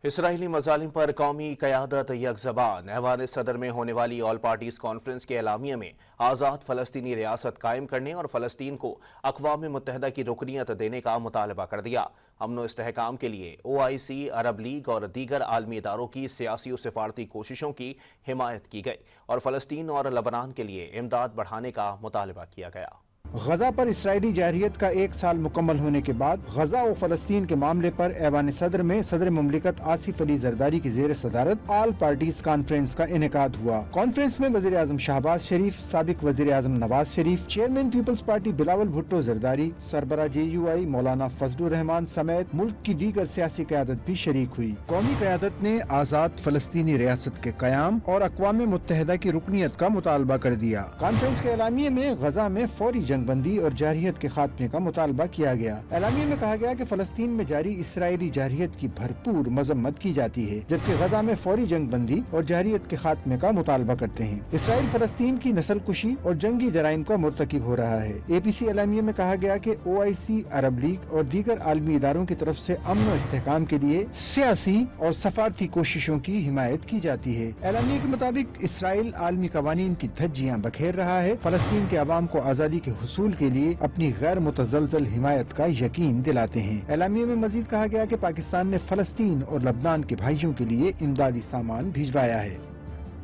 اسرائیلی مظالم پر قومی قیادت یک زبان ایوان صدر میں ہونے والی آل پارٹیز کانفرنس کے اعلامیے میں آزاد فلسطینی ریاست قائم کرنے اور فلسطین کو اقوام متحدہ کی رکنیت دینے کا مطالبہ کر دیا۔ امن و استحکام کے لیے OIC، عرب لیگ اور دیگر عالمی اداروں کی سیاسی و سفارتی کوششوں کی حمایت کی گئی اور فلسطین اور لبنان کے لیے امداد بڑھانے کا مطالبہ کیا گیا۔ غزہ پر اسرائیلی جارحیت کا 1 سال مکمل ہونے کے بعد غزہ و فلسطین کے معاملے پر ایوان صدر میں صدر مملکت آصف علی زرداری کی زیر صدارت آل پارٹیز کانفرنس کا انعقاد ہوا۔ کانفرنس میں وزیر اعظم شہباز شریف، سابق وزیر اعظم نواز شریف، چیئرمین پیپلز پارٹی بلاول بھٹو زرداری، سربراہ JUI مولانا فضل الرحمان سمیت ملک کی دیگر سیاسی قیادت بھی شریک ہوئی۔ قومی قیادت نے آزاد فلسطینی ریاست کے قیام اور اقوام متحدہ کی رکنیت کا مطالبہ کر دیا۔ کانفرنس کے اعلامیے میں غزہ میں فوری جنگ بندی اور جارحیت کے خاتمے کا مطالبہ کیا گیا۔ اعلامیے میں کہا گیا کہ فلسطین میں جاری اسرائیلی جارحیت کی بھرپور مذمت کی جاتی ہے، جبکہ غزہ میں فوری جنگ بندی اور جارحیت کے خاتمے کا مطالبہ کرتے ہیں۔ اسرائیل فلسطین کی نسل کشی اور جنگی جرائم کا مرتکب ہو رہا ہے۔ APC اعلامیے میں کہا گیا کہ OIC، عرب لیگ اور دیگر عالمی اداروں کی طرف سے امن و استحکام کے لیے سیاسی اور سفارتی کوششوں کی حمایت کی جاتی ہے۔ اعلامیے کے مطابق اسرائیل عالمی قوانین کی دھجیاں بکھیر رہا ہے، فلسطین کے عوام کو آزادی کے حصول کے لیے اپنی غیر متزلزل حمایت کا یقین دلاتے ہیں۔ اعلامیے میں مزید کہا گیا کہ پاکستان نے فلسطین اور لبنان کے بھائیوں کے لیے امدادی سامان بھجوایا ہے۔